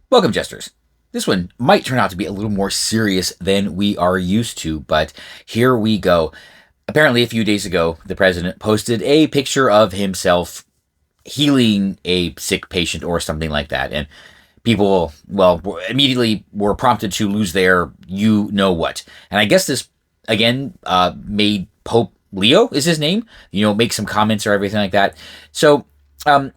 Welcome, jesters. This one might turn out to be a little more serious than we are used to, but here we go. Apparently, a few days ago, the president posted a picture of himself healing a sick patient or something like that, and people, well, immediately were prompted to lose their you know what. And I guess this, again, made Pope Leo, is his name, make some comments or everything like that. So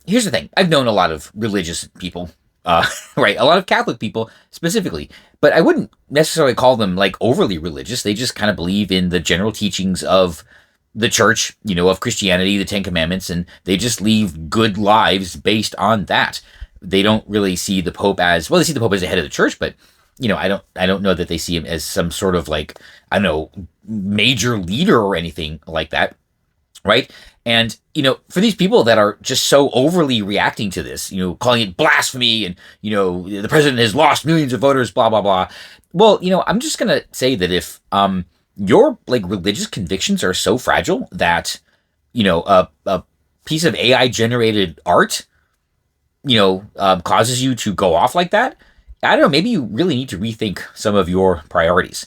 here's the thing. I've known a lot of religious people, right? A lot of Catholic people specifically, but I wouldn't necessarily call them like overly religious. They just kind of believe in the general teachings of the church, of Christianity, the Ten Commandments, and they just live good lives based on that. They don't really see the Pope as, well, they see the Pope as the head of the church, but I don't know that they see him as some sort of like, I don't know, major leader or anything like that, right? And, for these people that are just so overly reacting to this, calling it blasphemy and, the president has lost millions of voters, blah, blah, blah. Well, I'm just going to say that if your like religious convictions are so fragile that, a piece of AI generated art, causes you to go off like that, I don't know, maybe you really need to rethink some of your priorities.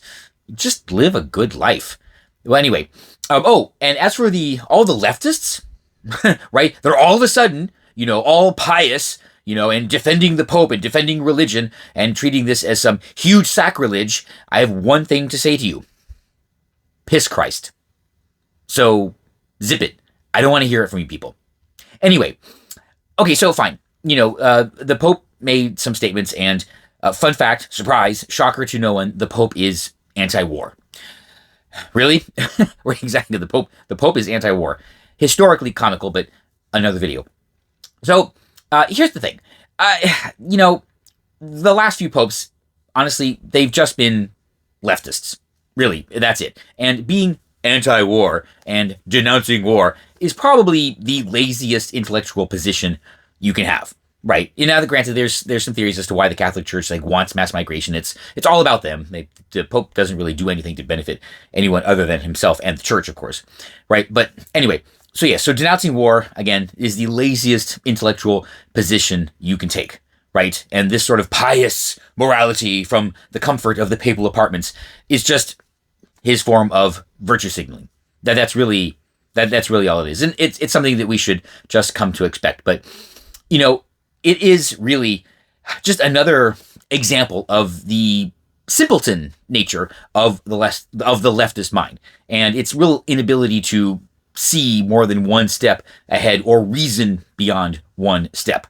Just live a good life. Well, anyway, and as for all the leftists, right? They're all of a sudden, all pious, and defending the Pope and defending religion and treating this as some huge sacrilege. I have one thing to say to you. Piss Christ. So zip it. I don't want to hear it from you people. Anyway, okay, so fine. The Pope made some statements, and fun fact, surprise, shocker to no one, the Pope is anti-war. Really? Right, exactly. The Pope is anti-war. Historically comical, but another video. So here's the thing. The last few popes, honestly, they've just been leftists. Really, that's it. And being anti-war and denouncing war is probably the laziest intellectual position you can have. Right. Now, granted, there's some theories as to why the Catholic Church wants mass migration. It's all about them. The Pope doesn't really do anything to benefit anyone other than himself and the Church, of course. Right. But anyway, so denouncing war, again, is the laziest intellectual position you can take. Right. And this sort of pious morality from the comfort of the papal apartments is just his form of virtue signaling. That's really all it is. And it's something that we should just come to expect. But, it is really just another example of the simpleton nature of the leftist mind, and its real inability to see more than one step ahead or reason beyond one step,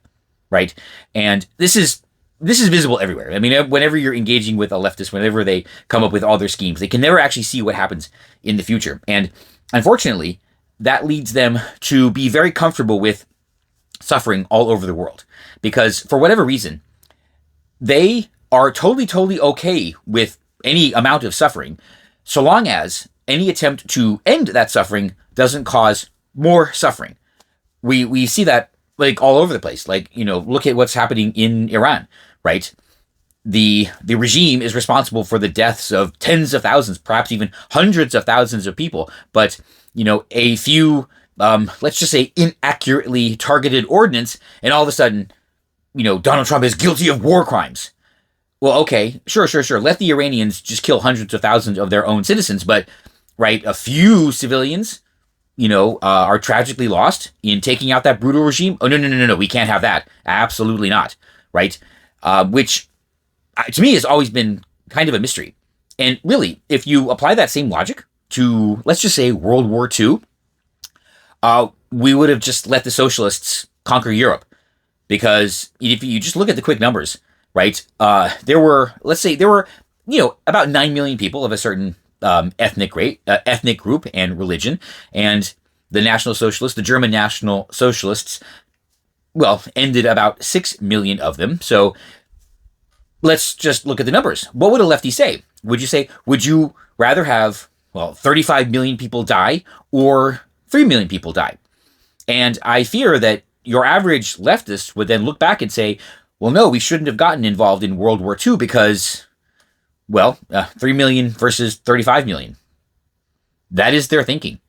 right? And this is visible everywhere. I mean, whenever you're engaging with a leftist, whenever they come up with all their schemes, they can never actually see what happens in the future, and unfortunately, that leads them to be very comfortable with suffering all over the world, because for whatever reason, they are totally okay with any amount of suffering, so long as any attempt to end that suffering doesn't cause more suffering. We see that like all over the place. Like, look at what's happening in Iran, right? The regime is responsible for the deaths of tens of thousands, perhaps even hundreds of thousands of people, but a few let's just say inaccurately targeted ordnance, and all of a sudden, Donald Trump is guilty of war crimes. Well, okay, sure. Let the Iranians just kill hundreds of thousands of their own citizens, but, right, a few civilians, are tragically lost in taking out that brutal regime. Oh, no, we can't have that. Absolutely not, right? Which, to me, has always been kind of a mystery. And really, if you apply that same logic to, let's just say, World War II, we would have just let the socialists conquer Europe, because if you just look at the quick numbers, right? There were about 9 million people of a certain ethnic group and religion, and the German National Socialists, ended about 6 million of them. So let's just look at the numbers. What would a lefty say? Would you rather have 35 million people die or 3 million people die? And I fear that your average leftist would then look back and say, well, no, we shouldn't have gotten involved in World War II because, 3 million versus 35 million. That is their thinking.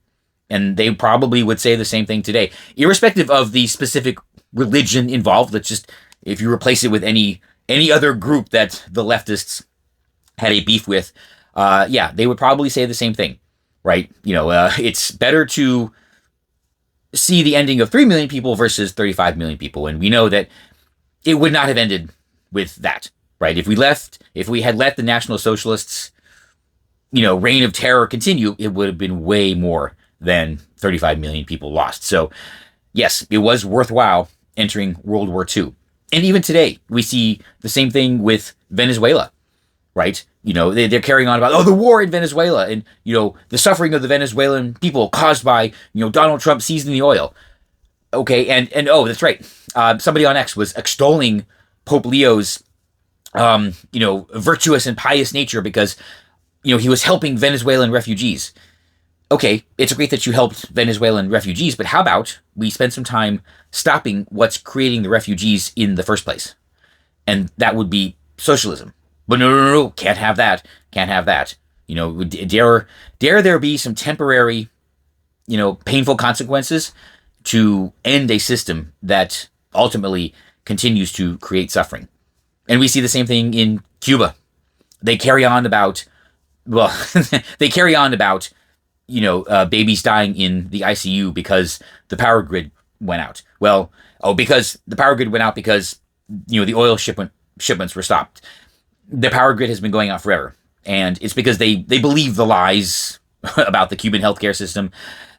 And they probably would say the same thing today, irrespective of the specific religion involved. Let's just, if you replace it with any any other group that the leftists had a beef with, yeah, they would probably say the same thing, right? It's better to see the ending of 3 million people versus 35 million people. And we know that it would not have ended with that, right? If we had let the National Socialists, reign of terror continue, it would have been way more than 35 million people lost. So yes, it was worthwhile entering World War II. And even today, we see the same thing with Venezuela, right? They're carrying on about, the war in Venezuela and, the suffering of the Venezuelan people caused by, Donald Trump seizing the oil. Okay, and oh, that's right. Somebody on X was extolling Pope Leo's, virtuous and pious nature because, he was helping Venezuelan refugees. Okay, it's great that you helped Venezuelan refugees, but how about we spend some time stopping what's creating the refugees in the first place? And that would be socialism. But no, can't have that. Can't have that. Dare there be some temporary, painful consequences to end a system that ultimately continues to create suffering. And we see the same thing in Cuba. They carry on about, babies dying in the ICU because the power grid went out. Because the power grid went out because, the oil shipments were stopped. The power grid has been going out forever. And it's because they believe the lies about the Cuban healthcare system.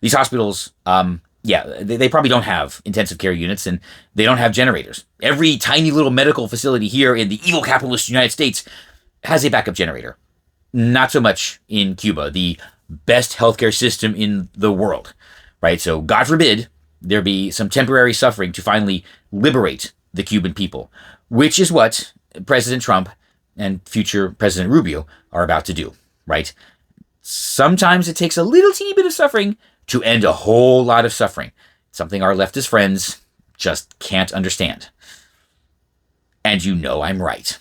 These hospitals, they probably don't have intensive care units and they don't have generators. Every tiny little medical facility here in the evil capitalist United States has a backup generator. Not so much in Cuba, the best healthcare system in the world, right? So God forbid there be some temporary suffering to finally liberate the Cuban people, which is what President Trump and future President Rubio are about to do, right? Sometimes it takes a little teeny bit of suffering to end a whole lot of suffering. Something our leftist friends just can't understand. And I'm right.